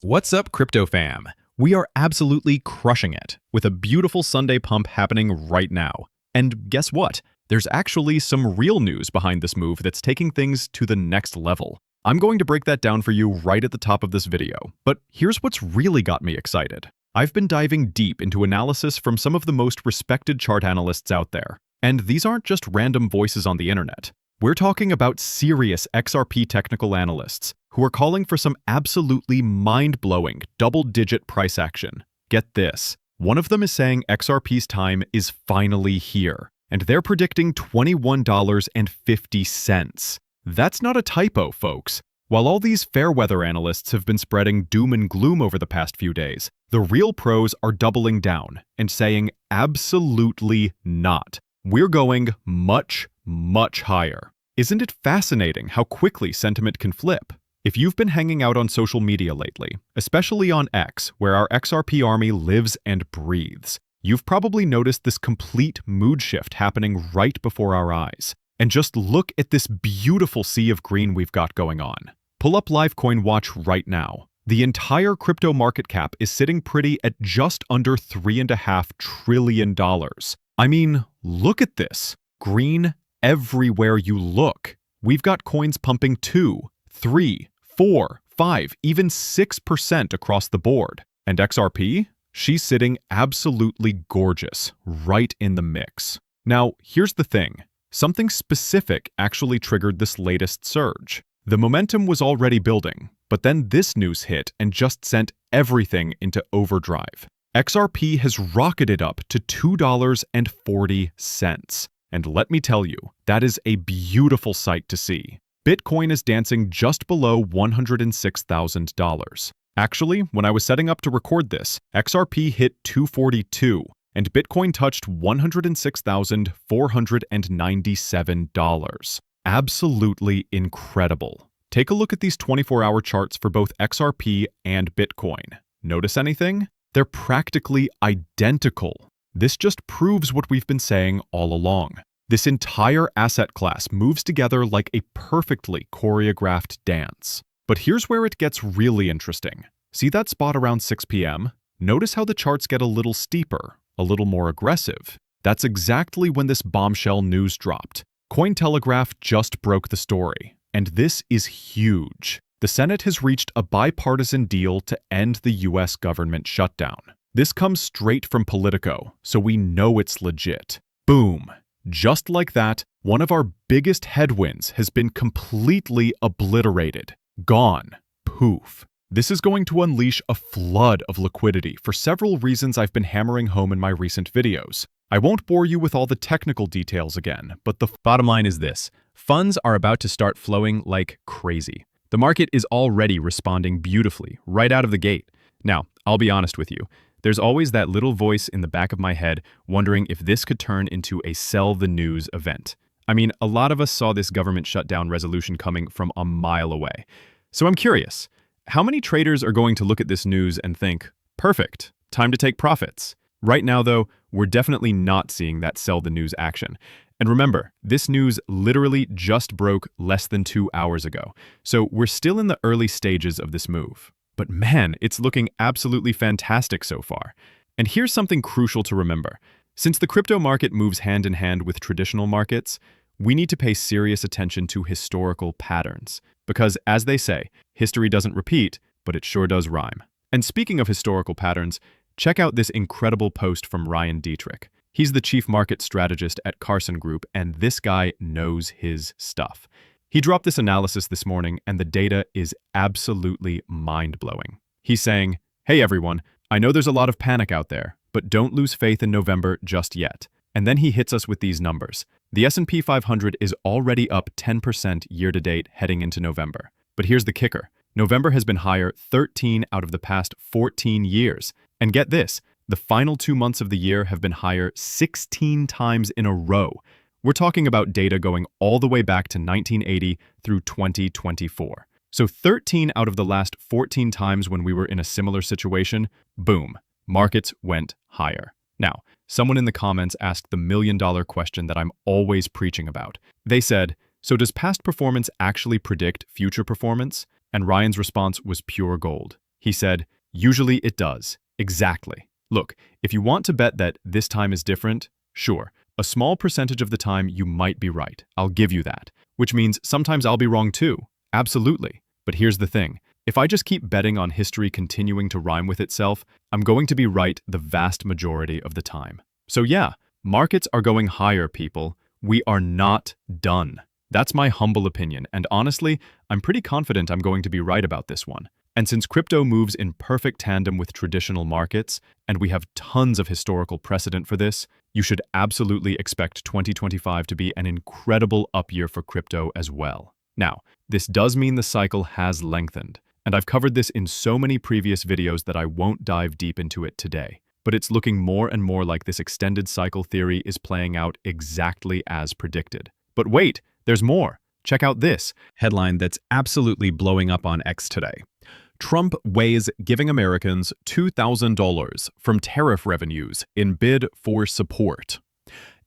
What's up, crypto fam? We are absolutely crushing it, with a beautiful Sunday pump happening right now. And guess what? There's actually some real news behind this move that's taking things to the next level. I'm going to break that down for you right at the top of this video, but here's what's really got me excited. I've been diving deep into analysis from some of the most respected chart analysts out there, and these aren't just random voices on the internet. We're talking about serious XRP technical analysts who are calling for some absolutely mind-blowing double-digit price action. Get this, one of them is saying XRP's time is finally here, and they're predicting $21.50. That's not a typo, folks. While all these fair-weather analysts have been spreading doom and gloom over the past few days, the real pros are doubling down and saying absolutely not. We're going much, much higher. Isn't it fascinating how quickly sentiment can flip? If you've been hanging out on social media lately, especially on X, where our XRP army lives and breathes, you've probably noticed this complete mood shift happening right before our eyes. And just look at this beautiful sea of green we've got going on. Pull up Livecoin Watch right now. The entire crypto market cap is sitting pretty at just under $3.5 trillion. I mean, look at this. Green everywhere you look. We've got coins pumping 2, 3, 4, 5, even 6% across the board. And XRP? She's sitting absolutely gorgeous, right in the mix. Now, here's the thing. Something specific actually triggered this latest surge. The momentum was already building, but then this news hit and just sent everything into overdrive. XRP has rocketed up to $2.40. And let me tell you, that is a beautiful sight to see. Bitcoin is dancing just below $106,000. Actually, when I was setting up to record this, XRP hit 242, and Bitcoin touched $106,497. Absolutely incredible. Take a look at these 24-hour charts for both XRP and Bitcoin. Notice anything? They're practically identical. This just proves what we've been saying all along. This entire asset class moves together like a perfectly choreographed dance. But here's where it gets really interesting. See that spot around 6 p.m.? Notice how the charts get a little steeper, a little more aggressive. That's exactly when this bombshell news dropped. Cointelegraph just broke the story, and this is huge. The Senate has reached a bipartisan deal to end the U.S. government shutdown. This comes straight from Politico, so we know it's legit. Boom! Just like that, one of our biggest headwinds has been completely obliterated. Gone. Poof. This is going to unleash a flood of liquidity for several reasons I've been hammering home in my recent videos. I won't bore you with all the technical details again, but the bottom line is this. Funds are about to start flowing like crazy. The market is already responding beautifully right out of the gate. Now, I'll be honest with you. There's always that little voice in the back of my head wondering if this could turn into a sell the news event. I mean, a lot of us saw this government shutdown resolution coming from a mile away. So I'm curious, how many traders are going to look at this news and think, perfect, time to take profits? Right now, though, we're definitely not seeing that sell the news action. And remember, this news literally just broke less than 2 hours ago. So we're still in the early stages of this move. But man, it's looking absolutely fantastic so far. And here's something crucial to remember. Since the crypto market moves hand in hand with traditional markets, we need to pay serious attention to historical patterns. Because, as they say, history doesn't repeat, but it sure does rhyme. And speaking of historical patterns, check out this incredible post from Ryan Dietrich. He's the chief market strategist at Carson Group, and this guy knows his stuff. He dropped this analysis this morning, and the data is absolutely mind-blowing. He's saying, hey everyone, I know there's a lot of panic out there, but don't lose faith in November just yet. And then he hits us with these numbers. The S&P 500 is already up 10% year-to-date heading into November. But here's the kicker. November has been higher 13 out of the past 14 years. And get this, the final 2 months of the year have been higher 16 times in a row. We're talking about data going all the way back to 1980 through 2024. So 13 out of the last 14 times when we were in a similar situation, boom, markets went higher. Now, someone in the comments asked the million-dollar question that I'm always preaching about. They said, so does past performance actually predict future performance? And Ryan's response was pure gold. He said, "Usually it does." Exactly. Look, if you want to bet that this time is different, sure, a small percentage of the time you might be right. I'll give you that. Which means sometimes I'll be wrong too. Absolutely. But here's the thing. If I just keep betting on history continuing to rhyme with itself, I'm going to be right the vast majority of the time. So yeah, markets are going higher, people. We are not done. That's my humble opinion, and honestly, I'm pretty confident I'm going to be right about this one. And since crypto moves in perfect tandem with traditional markets, and we have tons of historical precedent for this, you should absolutely expect 2025 to be an incredible up year for crypto as well. Now, this does mean the cycle has lengthened, and I've covered this in so many previous videos that I won't dive deep into it today. But it's looking more and more like this extended cycle theory is playing out exactly as predicted. But wait, there's more. Check out this headline that's absolutely blowing up on X today. Trump weighs giving Americans $2,000 from tariff revenues in bid for support.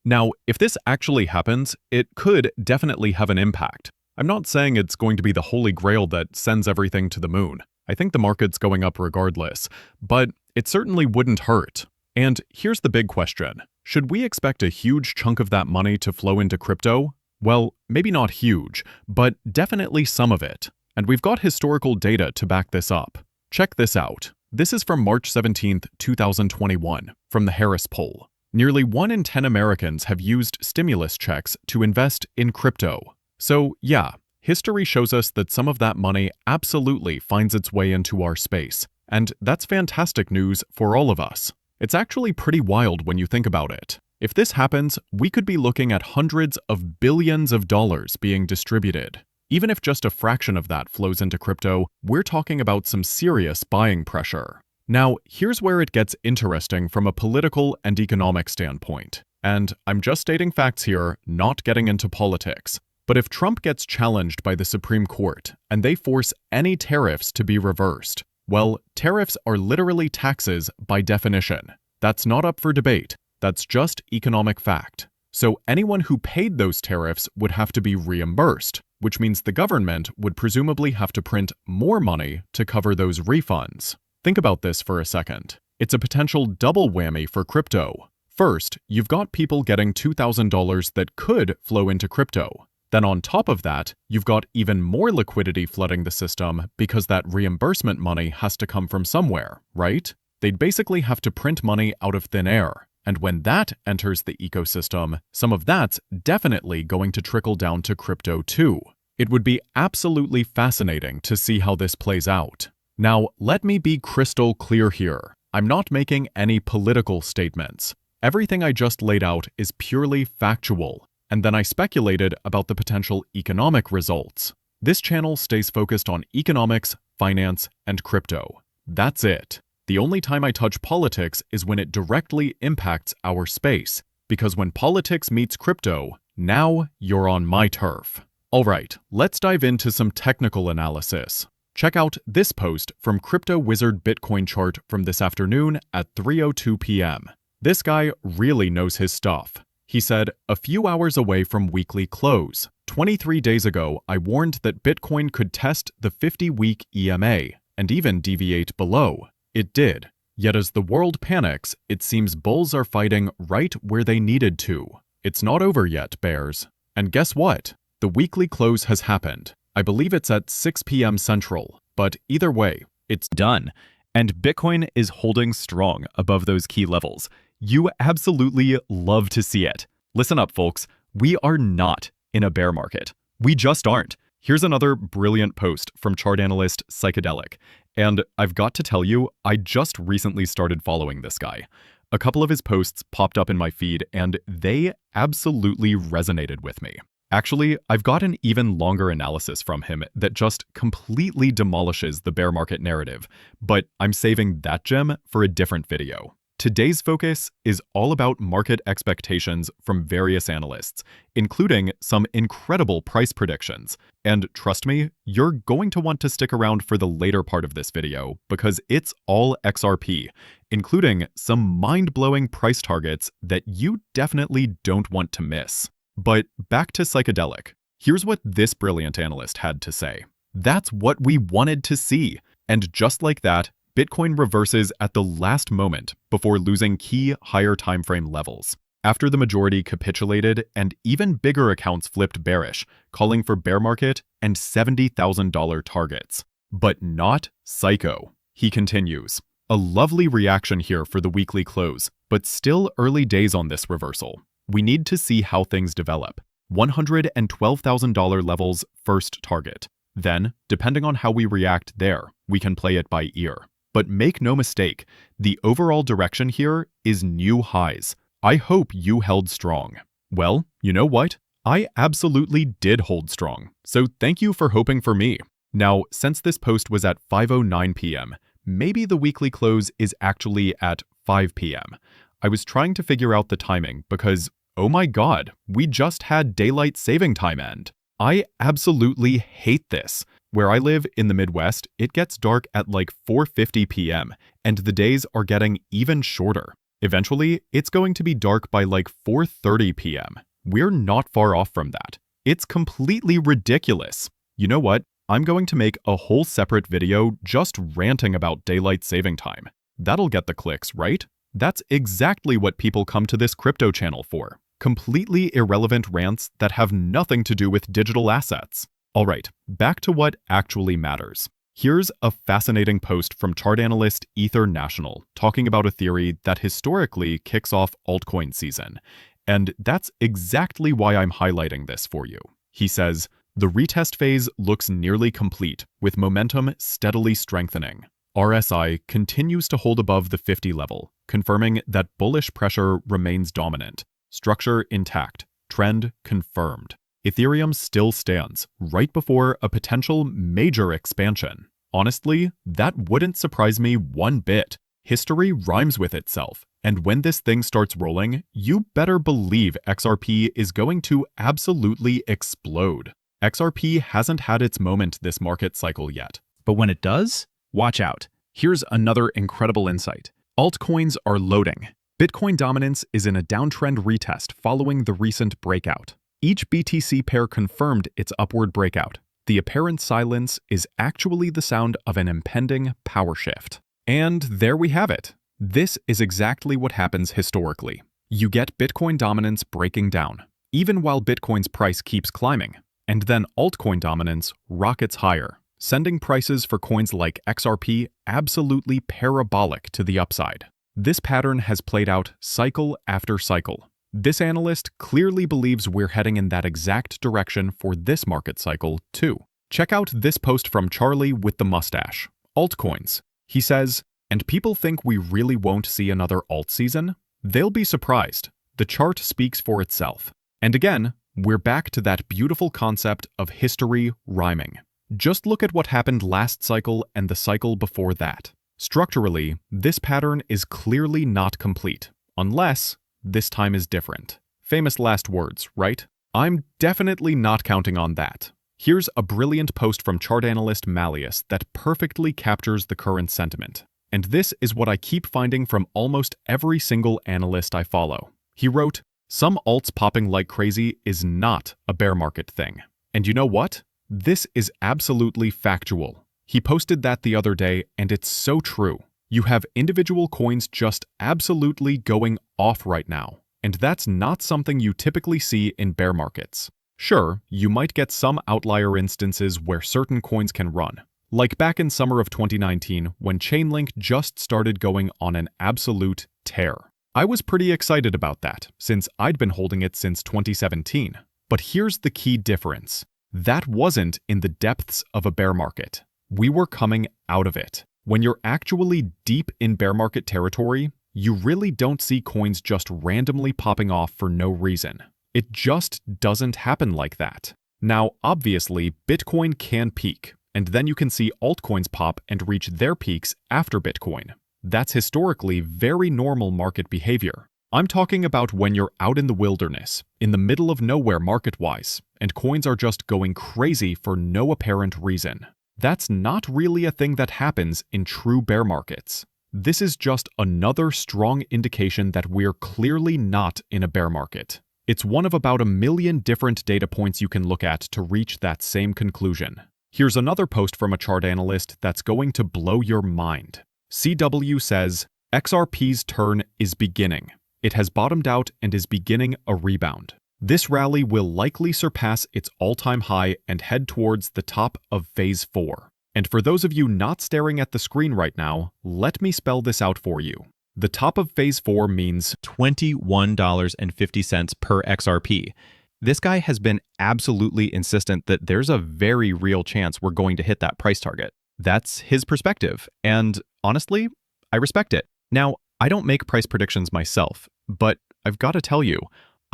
Now, if this actually happens, it could definitely have an impact. I'm not saying it's going to be the holy grail that sends everything to the moon. I think the market's going up regardless, but it certainly wouldn't hurt. And here's the big question. Should we expect a huge chunk of that money to flow into crypto? Well, maybe not huge, but definitely some of it. And we've got historical data to back this up. Check this out. This is from March 17th, 2021, from the Harris poll. Nearly 1 in 10 Americans have used stimulus checks to invest in crypto. So yeah, history shows us that some of that money absolutely finds its way into our space. And that's fantastic news for all of us. It's actually pretty wild when you think about it. If this happens, we could be looking at hundreds of billions of dollars being distributed. Even if just a fraction of that flows into crypto, we're talking about some serious buying pressure. Now, here's where it gets interesting from a political and economic standpoint. And I'm just stating facts here, not getting into politics. But if Trump gets challenged by the Supreme Court and they force any tariffs to be reversed, well, tariffs are literally taxes by definition. That's not up for debate. That's just economic fact. So anyone who paid those tariffs would have to be reimbursed, which means the government would presumably have to print more money to cover those refunds. Think about this for a second. It's a potential double whammy for crypto. First, you've got people getting $2,000 that could flow into crypto. Then on top of that, you've got even more liquidity flooding the system because that reimbursement money has to come from somewhere, right? They'd basically have to print money out of thin air. And when that enters the ecosystem, some of that's definitely going to trickle down to crypto too. It would be absolutely fascinating to see how this plays out. Now, let me be crystal clear here. I'm not making any political statements. Everything I just laid out is purely factual, and then I speculated about the potential economic results. This channel stays focused on economics, finance, and crypto. That's it. The only time I touch politics is when it directly impacts our space, because when politics meets crypto, now you're on my turf. All right, let's dive into some technical analysis. Check out this post from Crypto Wizard Bitcoin chart from this afternoon at 3:02 p.m. This guy really knows his stuff. He said, a few hours away from weekly close. 23 days ago, I warned that Bitcoin could test the 50-week EMA and even deviate below. It did. Yet as the world panics, it seems bulls are fighting right where they needed to. It's not over yet, bears. And guess what? The weekly close has happened. I believe it's at 6 p.m. Central, but either way, it's done. And Bitcoin is holding strong above those key levels. You absolutely love to see it. Listen up, folks. We are not in a bear market. We just aren't. Here's another brilliant post from chart analyst Psychedelic. And I've got to tell you, I just recently started following this guy. A couple of his posts popped up in my feed, and they absolutely resonated with me. Actually, I've got an even longer analysis from him that just completely demolishes the bear market narrative, but I'm saving that gem for a different video. Today's focus is all about market expectations from various analysts, including some incredible price predictions. And trust me, you're going to want to stick around for the later part of this video because it's all XRP, including some mind-blowing price targets that you definitely don't want to miss. But back to Psychedelic. Here's what this brilliant analyst had to say. That's what we wanted to see. And just like that, Bitcoin reverses at the last moment before losing key higher timeframe levels. After the majority capitulated and even bigger accounts flipped bearish, calling for bear market and $70,000 targets. But not Psycho. He continues. A lovely reaction here for the weekly close, but still early days on this reversal. We need to see how things develop. $112,000 levels first target. Then, depending on how we react there, we can play it by ear. But make no mistake, the overall direction here is new highs. I hope you held strong. Well, you know what? I absolutely did hold strong, so thank you for hoping for me. Now, since this post was at 5:09 p.m., maybe the weekly close is actually at 5 p.m. I was trying to figure out the timing because, oh my god, we just had daylight saving time end. I absolutely hate this. Where I live in the Midwest, it gets dark at like 4:50 p.m., and the days are getting even shorter. Eventually, it's going to be dark by like 4:30 p.m. We're not far off from that. It's completely ridiculous. You know what? I'm going to make a whole separate video just ranting about daylight saving time. That'll get the clicks, right? That's exactly what people come to this crypto channel for. Completely irrelevant rants that have nothing to do with digital assets. All right, back to what actually matters. Here's a fascinating post from chart analyst Ether National talking about a theory that historically kicks off altcoin season. And that's exactly why I'm highlighting this for you. He says, the retest phase looks nearly complete, with momentum steadily strengthening. RSI continues to hold above the 50 level, confirming that bullish pressure remains dominant. Structure intact. Trend confirmed. Ethereum still stands, right before a potential major expansion. Honestly, that wouldn't surprise me one bit. History rhymes with itself, and when this thing starts rolling, you better believe XRP is going to absolutely explode. XRP hasn't had its moment this market cycle yet. But when it does, watch out. Here's another incredible insight. Altcoins are loading. Bitcoin dominance is in a downtrend retest following the recent breakout. Each BTC pair confirmed its upward breakout. The apparent silence is actually the sound of an impending power shift. And there we have it. This is exactly what happens historically. You get Bitcoin dominance breaking down, even while Bitcoin's price keeps climbing. And then altcoin dominance rockets higher, sending prices for coins like XRP absolutely parabolic to the upside. This pattern has played out cycle after cycle. This analyst clearly believes we're heading in that exact direction for this market cycle, too. Check out this post from Charlie with the mustache. Altcoins. He says, and people think we really won't see another alt season? They'll be surprised. The chart speaks for itself. And again, we're back to that beautiful concept of history rhyming. Just look at what happened last cycle and the cycle before that. Structurally, this pattern is clearly not complete, unless this time is different. Famous last words, right? I'm definitely not counting on that. Here's a brilliant post from chart analyst Malleus that perfectly captures the current sentiment. And this is what I keep finding from almost every single analyst I follow. He wrote, some alts popping like crazy is not a bear market thing. And you know what? This is absolutely factual. He posted that the other day, and it's so true. You have individual coins just absolutely going off right now. And that's not something you typically see in bear markets. Sure, you might get some outlier instances where certain coins can run. Like back in summer of 2019 when Chainlink just started going on an absolute tear. I was pretty excited about that, since I'd been holding it since 2017. But here's the key difference. That wasn't in the depths of a bear market. We were coming out of it. When you're actually deep in bear market territory, you really don't see coins just randomly popping off for no reason. It just doesn't happen like that. Now, obviously, Bitcoin can peak, and then you can see altcoins pop and reach their peaks after Bitcoin. That's historically very normal market behavior. I'm talking about when you're out in the wilderness, in the middle of nowhere market-wise, and coins are just going crazy for no apparent reason. That's not really a thing that happens in true bear markets. This is just another strong indication that we're clearly not in a bear market. It's one of about 1 million different data points you can look at to reach that same conclusion. Here's another post from a chart analyst that's going to blow your mind. CW says, XRP's turn is beginning. It has bottomed out and is beginning a rebound. This rally will likely surpass its all-time high and head towards the top of Phase 4. And for those of you not staring at the screen right now, let me spell this out for you. The top of Phase 4 means $21.50 per XRP. This guy has been absolutely insistent that there's a very real chance we're going to hit that price target. That's his perspective, and honestly, I respect it. Now, I don't make price predictions myself, but I've got to tell you,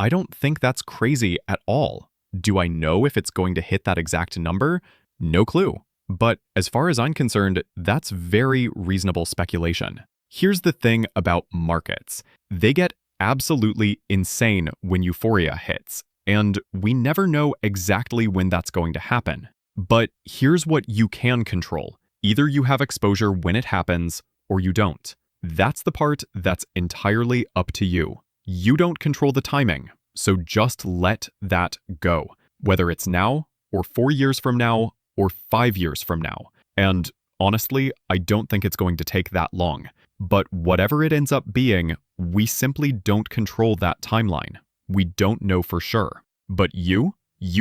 I don't think that's crazy at all. Do I know if it's going to hit that exact number? No clue. But as far as I'm concerned, that's very reasonable speculation. Here's the thing about markets. They get absolutely insane when euphoria hits, and we never know exactly when that's going to happen. But here's what you can control. Either you have exposure when it happens, or you don't. That's the part that's entirely up to you. You don't control the timing, so just let that go, whether it's now, or 4 years from now, or 5 years from now. And honestly, I don't think it's going to take that long. But whatever it ends up being, we simply don't control that timeline. We don't know for sure. But you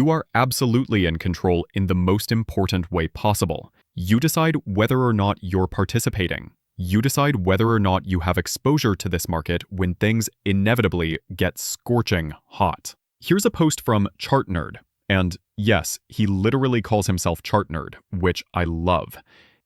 are absolutely in control in the most important way possible. You decide whether or not you're participating. You decide whether or not you have exposure to this market when things inevitably get scorching hot. Here's a post from Chart Nerd. And yes, he literally calls himself Chart Nerd, which I love.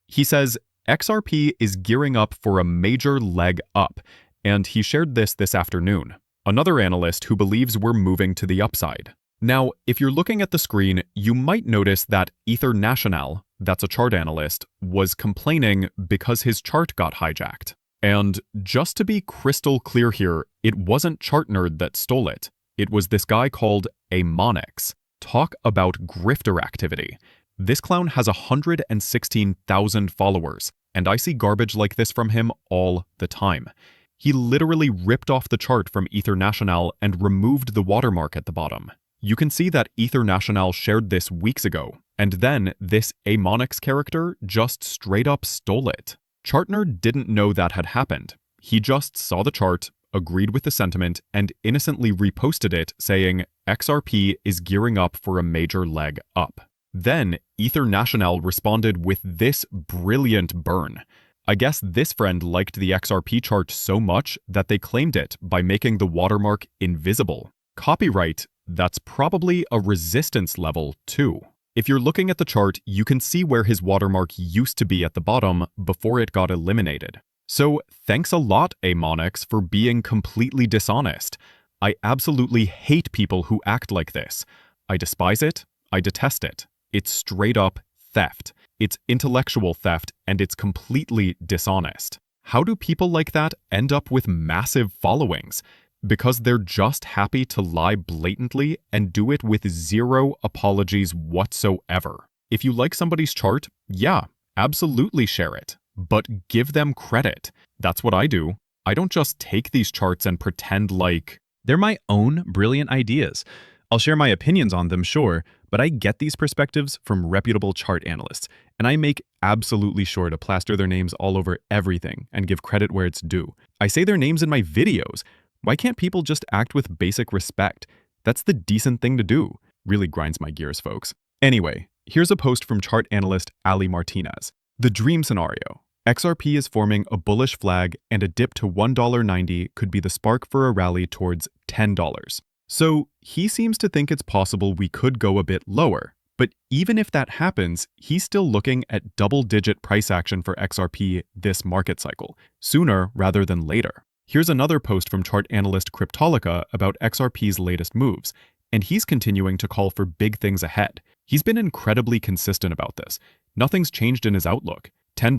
He says, XRP is gearing up for a major leg up, and he shared this afternoon. Another analyst who believes we're moving to the upside. Now, if you're looking at the screen, you might notice that Ether National, that's a chart analyst, was complaining because his chart got hijacked. And just to be crystal clear here, it wasn't Chart Nerd that stole it. It was this guy called Amonix. Talk about grifter activity. This clown has 116,000 followers, and I see garbage like this from him all the time. He literally ripped off the chart from Ether National and removed the watermark at the bottom. You can see that Ether National shared this weeks ago, and then this Amonix character just straight up stole it. Chartner didn't know that had happened. He just saw the chart, agreed with the sentiment, and innocently reposted it saying, XRP is gearing up for a major leg up. Then Ether National responded with this brilliant burn. I guess this friend liked the XRP chart so much that they claimed it by making the watermark invisible. Copyright, that's probably a resistance level too. If you're looking at the chart, you can see where his watermark used to be at the bottom before it got eliminated. So thanks a lot, Amonix, for being completely dishonest. I absolutely hate people who act like this. I despise it. I detest it. It's straight up theft. It's intellectual theft, and it's completely dishonest. How do people like that end up with massive followings? Because they're just happy to lie blatantly and do it with zero apologies whatsoever. If you like somebody's chart, yeah, absolutely share it. But give them credit. That's what I do. I don't just take these charts and pretend like they're my own brilliant ideas. I'll share my opinions on them, sure, but I get these perspectives from reputable chart analysts, and I make absolutely sure to plaster their names all over everything and give credit where it's due. I say their names in my videos. Why can't people just act with basic respect? That's the decent thing to do. Really grinds my gears, folks. Anyway, here's a post from chart analyst Ali Martinez. The dream scenario. XRP is forming a bullish flag, and a dip to $1.90 could be the spark for a rally towards $10. So he seems to think it's possible we could go a bit lower. But even if that happens, he's still looking at double-digit price action for XRP this market cycle, sooner rather than later. Here's another post from chart analyst Cryptolica about XRP's latest moves, and he's continuing to call for big things ahead. He's been incredibly consistent about this. Nothing's changed in his outlook. $10,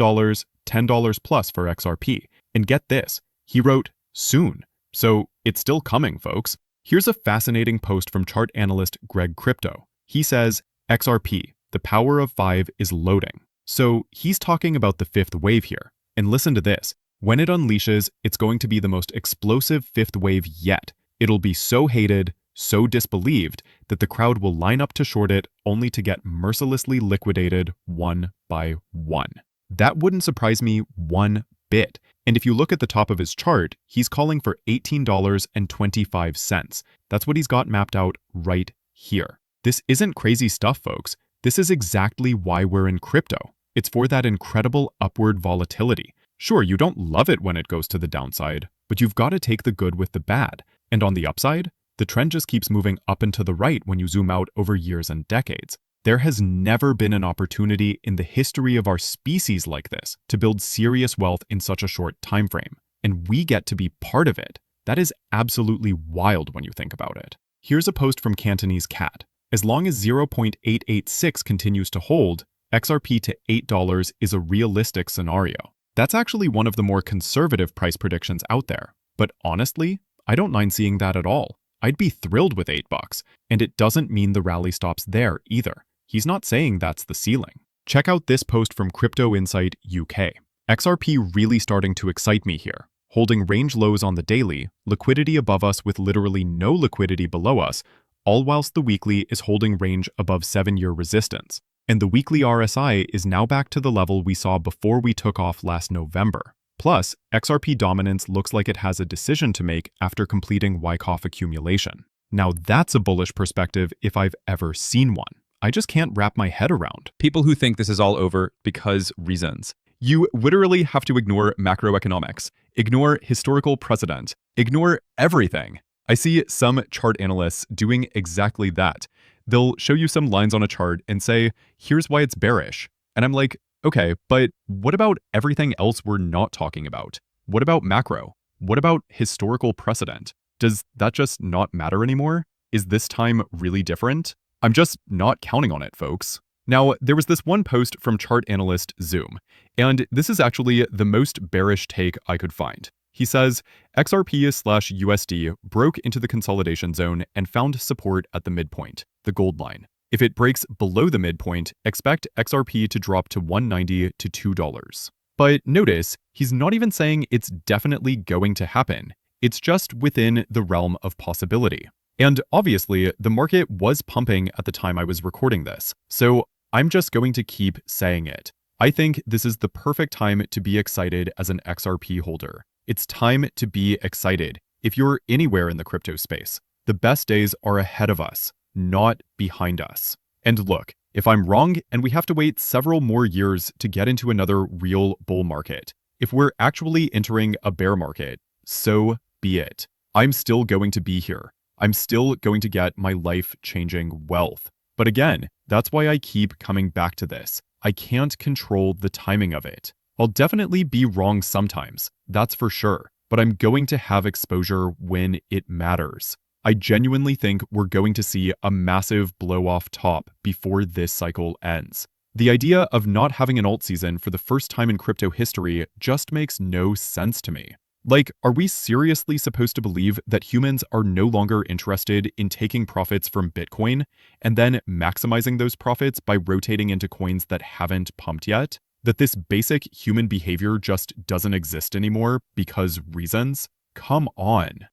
$10 plus for XRP. And get this, he wrote, soon. So it's still coming, folks. Here's a fascinating post from chart analyst Greg Crypto. He says, XRP, the power of 5 is loading. So he's talking about the fifth wave here. And listen to this. When it unleashes, it's going to be the most explosive fifth wave yet. It'll be so hated, so disbelieved, that the crowd will line up to short it only to get mercilessly liquidated one by one. That wouldn't surprise me one bit. And if you look at the top of his chart, he's calling for $18.25. That's what he's got mapped out right here. This isn't crazy stuff, folks. This is exactly why we're in crypto. It's for that incredible upward volatility. Sure, you don't love it when it goes to the downside, but you've got to take the good with the bad. And on the upside, the trend just keeps moving up and to the right when you zoom out over years and decades. There has never been an opportunity in the history of our species like this to build serious wealth in such a short time frame, and we get to be part of it. That is absolutely wild when you think about it. Here's a post from Cantonese Cat. As long as 0.886 continues to hold, XRP to $8 is a realistic scenario. That's actually one of the more conservative price predictions out there. But honestly, I don't mind seeing that at all. I'd be thrilled with $8, and it doesn't mean the rally stops there either. He's not saying that's the ceiling. Check out this post from Crypto Insight UK. XRP really starting to excite me here. Holding range lows on the daily, liquidity above us with literally no liquidity below us, all whilst the weekly is holding range above 7-year resistance. And the weekly RSI is now back to the level we saw before we took off last November. Plus, XRP dominance looks like it has a decision to make after completing Wyckoff accumulation. Now that's a bullish perspective if I've ever seen one. I just can't wrap my head around. People who think this is all over because reasons. You literally have to ignore macroeconomics, ignore historical precedent, ignore everything. I see some chart analysts doing exactly that. They'll show you some lines on a chart and say, here's why it's bearish. And I'm like, okay, but what about everything else we're not talking about? What about macro? What about historical precedent? Does that just not matter anymore? Is this time really different? I'm just not counting on it, folks. Now, there was this one post from chart analyst Zoom, and this is actually the most bearish take I could find. He says, XRP/USD broke into the consolidation zone and found support at the midpoint, the gold line. If it breaks below the midpoint, expect XRP to drop to $1.90 to $2. But notice, he's not even saying it's definitely going to happen. It's just within the realm of possibility. And obviously, the market was pumping at the time I was recording this, so I'm just going to keep saying it. I think this is the perfect time to be excited as an XRP holder. It's time to be excited. If you're anywhere in the crypto space, the best days are ahead of us, not behind us. And look, if I'm wrong and we have to wait several more years to get into another real bull market, if we're actually entering a bear market, so be it. I'm still going to be here. I'm still going to get my life-changing wealth. But again, that's why I keep coming back to this. I can't control the timing of it. I'll definitely be wrong sometimes, that's for sure, but I'm going to have exposure when it matters. I genuinely think we're going to see a massive blow-off top before this cycle ends. The idea of not having an alt season for the first time in crypto history just makes no sense to me. Like, are we seriously supposed to believe that humans are no longer interested in taking profits from Bitcoin and then maximizing those profits by rotating into coins that haven't pumped yet? That this basic human behavior just doesn't exist anymore because reasons? Come on.